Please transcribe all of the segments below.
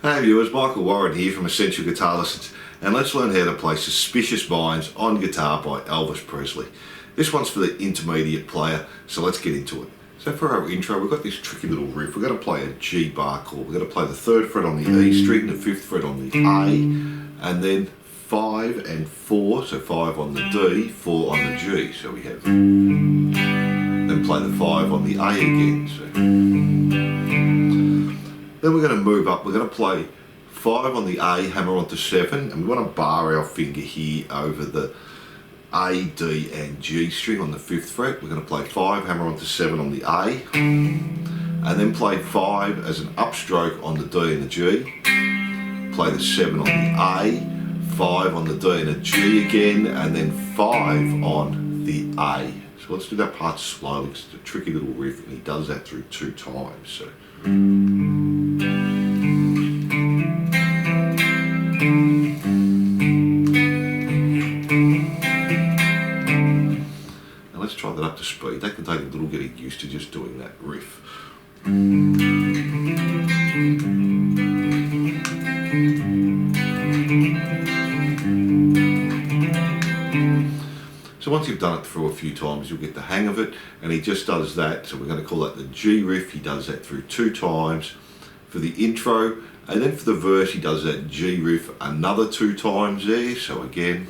Hey viewers, Michael Warren here from Essential Guitar Lessons, and let's learn how to play Suspicious Minds on guitar by Elvis Presley. This one's for the intermediate player, so let's get into it. So for our intro, we've got this tricky little riff. We're going to play a G bar chord. We're going to play the 3rd fret on the E string, the 5th fret on the A, and then 5 and 4, so 5 on the D, 4 on the G. So we have, then play the 5 on the A again. So. Then we're going to move up, we're going to play 5 on the A, hammer onto 7, and we want to bar our finger here over the A, D and G string on the 5th fret. We're going to play 5, hammer onto 7 on the A, and then play 5 as an upstroke on the D and the G, play the 7 on the A, 5 on the D and the G again, and then 5 on the A. So let's do that part slowly, because it's a tricky little riff and he does that through 2 times. So. Now let's try that up to speed. That can take a little getting used to just doing that riff. So once you've done it through a few times, you'll get the hang of it, and he just does that. So we're going to call that the G riff. He does that through 2 times for the intro, and then for the verse he does that G riff another 2 times there. So again,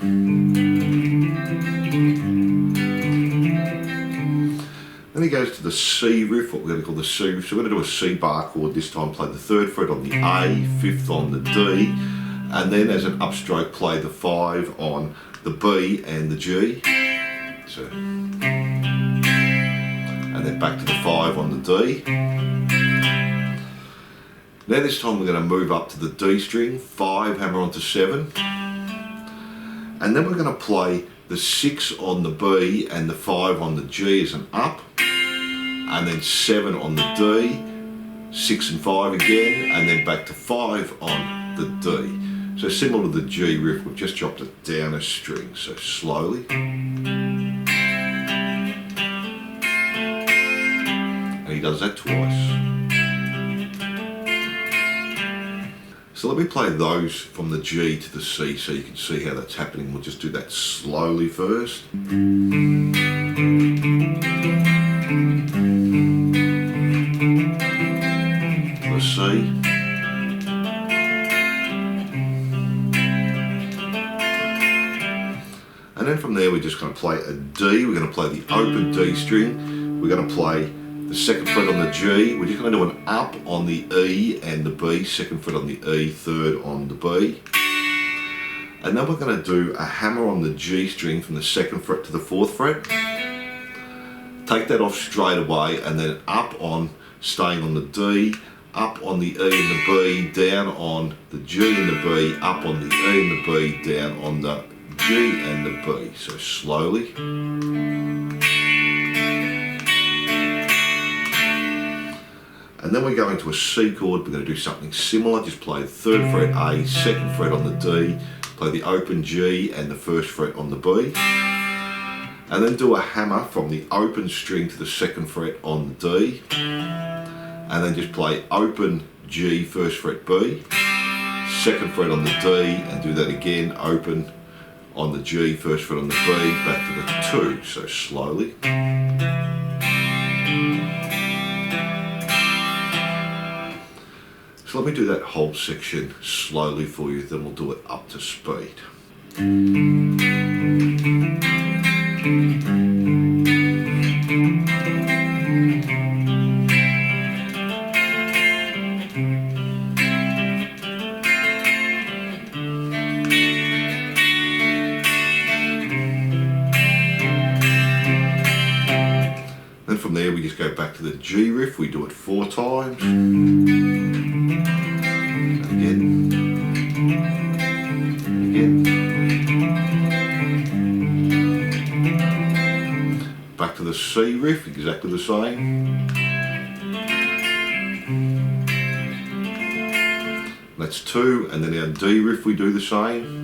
then he goes to the C riff, what we're going to call the C riff. So we're going to do a C bar chord this time, play the 3rd fret on the A, 5th on the D, and then as an upstroke play the 5 on the B and the G. So, and then back to the 5 on the D. Now this time we're going to move up to the D string, 5, hammer onto 7, and then we're going to play the 6 on the B and the 5 on the G as an up, and then 7 on the D, 6 and 5 again, and then back to 5 on the D. So similar to the G riff, we've just dropped it down a string, so slowly. And he does that twice. So let me play those from the G to the C so you can see how that's happening. We'll just do that slowly first. The C. And then from there we're just going to play a D. We're going to play the open D string. We're going to play the 2nd fret on the G. We're just going to do an up on the E and the B, 2nd fret on the E, 3rd on the B. And then we're going to do a hammer on the G string from the 2nd fret to the 4th fret. Take that off straight away, and then up on, staying on the D, up on the E and the B, down on the G and the B, up on the E and the B, down on the G and the B. So slowly. And then we're going to a C chord. We're going to do something similar. Just play the 3rd fret A, 2nd fret on the D, play the open G and the 1st fret on the B, and then do a hammer from the open string to the 2nd fret on the D, and then just play open G, 1st fret B, 2nd fret on the D, and do that again, open on the G, 1st fret on the B, back to the 2, so slowly. So let me do that whole section slowly for you, then we'll do it up to speed. Then from there we just go back to the G riff, we do it 4 times. Again. Back to the C riff, exactly the same. That's 2, and then our D riff we do the same.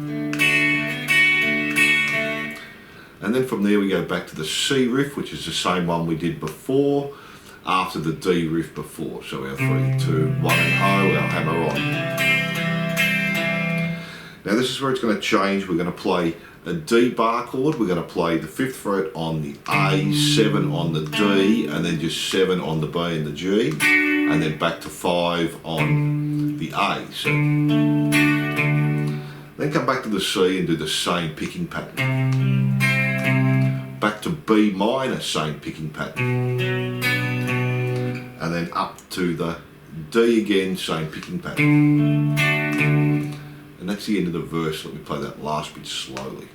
And then from there we go back to the C riff, which is the same one we did before, after the D riff before. So our 3, 2, 1 and O, our hammer on. Now this is where it's going to change. We're going to play a D bar chord. We're going to play the 5th fret on the A, 7 on the D, and then just 7 on the B and the G, and then back to 5 on the A. So then come back to the C and do the same picking pattern. Back to B minor, same picking pattern. And then up to the D again, same picking pattern. And that's the end of the verse. Let me play that last bit slowly.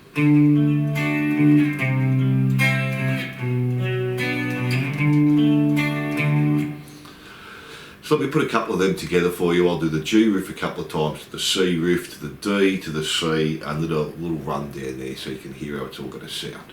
So let me put a couple of them together for you. I'll do the G riff a couple of times, the C riff to the D to the C, and a little run down there so you can hear how it's all going to sound.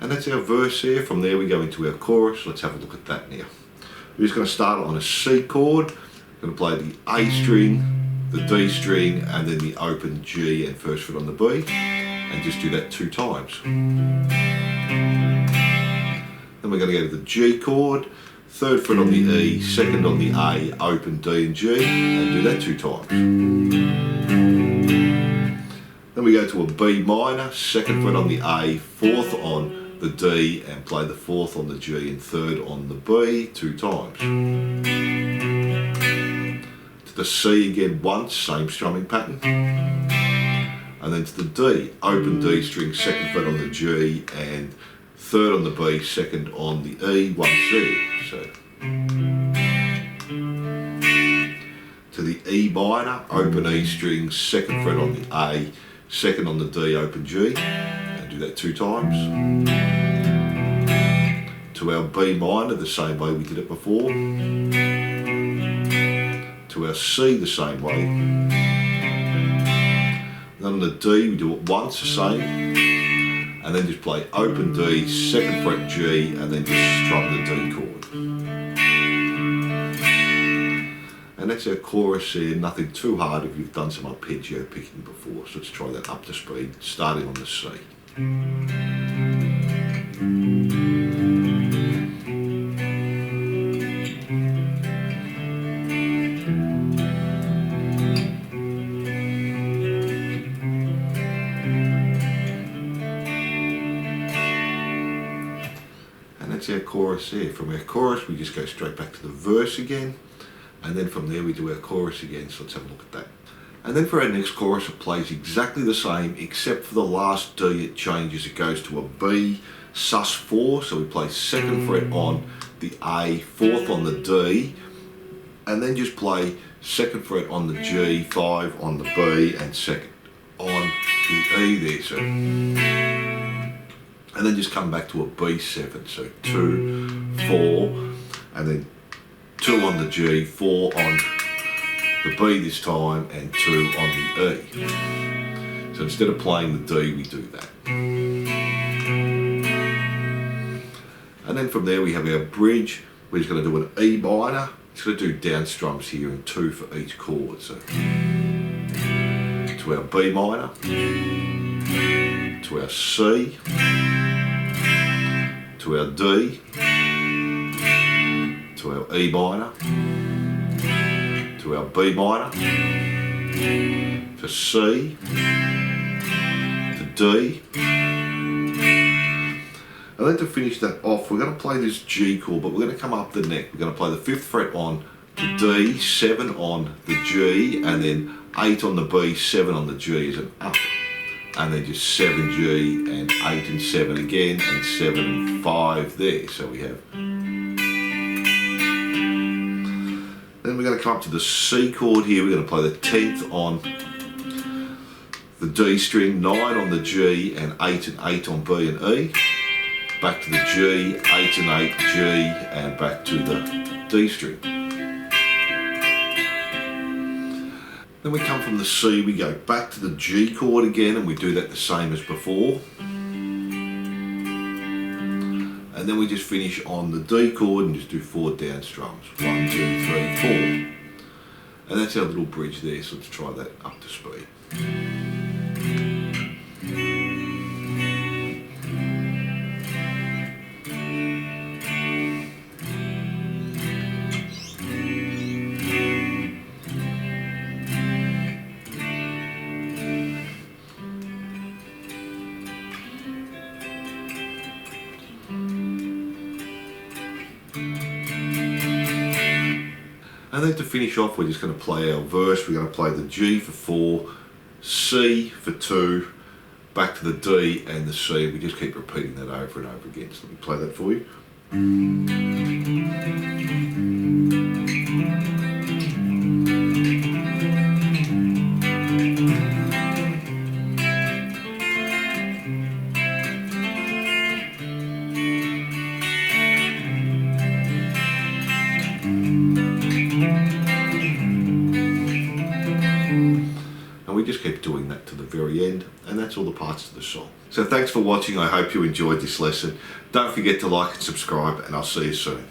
That's our verse there. From there we go into our chorus. Let's have a look at that now. We're just going to start on a C chord. We're going to play the A string, the D string, and then the open G and 1st fret on the B, and just do that 2 times. Then we're going to go to the G chord, 3rd fret on the E, 2nd on the A, open D and G, and do that 2 times. Then we go to a B minor, 2nd fret on the A, 4th on the D, and play the 4th on the G and 3rd on the B 2 times. To the C again once, same strumming pattern. And then to the D, open D string, 2nd fret on the G and 3rd on the B, 2nd on the E, 1 C. So to the E minor, open E string, 2nd fret on the A, 2nd on the D, open G, and do that 2 times. To our B minor, the same way we did it before. To our C, the same way. Then on the D, we do it once, the same, and then just play open D, 2nd fret G, and then just strum the D chord. And that's our chorus there, nothing too hard if you've done some arpeggio picking before. So let's try that up to speed, starting on the C. And that's our chorus there. From our chorus, we just go straight back to the verse again. And then from there we do our chorus again, so let's have a look at that. And then for our next chorus, it plays exactly the same, except for the last D, it changes. It goes to a B sus4, so we play 2nd fret on the A, 4th on the D, and then just play 2nd fret on the G, 5 on the B, and 2nd on the E there. So, and then just come back to a B7, so 2, 4, and then 2 on the G, 4 on the B this time, and 2 on the E. So instead of playing the D, we do that. And then from there we have our bridge. We're just going to do an E minor. It's going to do down strums here and 2 for each chord. So to our B minor, to our C, to our D, to our E minor, to our B minor, to C, to D, and then to finish that off, we're going to play this G chord, but we're going to come up the neck. We're going to play the 5th fret on the D, 7 on the G, and then 8 on the B, 7 on the G as an up, and then just 7G and 8 and 7 again, and 7 and 5 there. So we have. Then we're going to come up to the C chord here. We're going to play the 10th on the D string, 9 on the G, and 8 and 8 on B and E. Back to the G, 8 and 8 G, and back to the D string. Then we come from the C, we go back to the G chord again, and we do that the same as before. And then we just finish on the D chord and just do 4 down strums. 1, 2, 3, 4. And that's our little bridge there, so let's try that up to speed. And then to finish off, we're just going to play our verse. We're going to play the G for 4, C for 2, back to the D and the C. We just keep repeating that over and over again. So let me play that for you. And we just keep doing that to the very end, and that's all the parts of the song. So thanks for watching. I hope you enjoyed this lesson. Don't forget to like and subscribe, and I'll see you soon.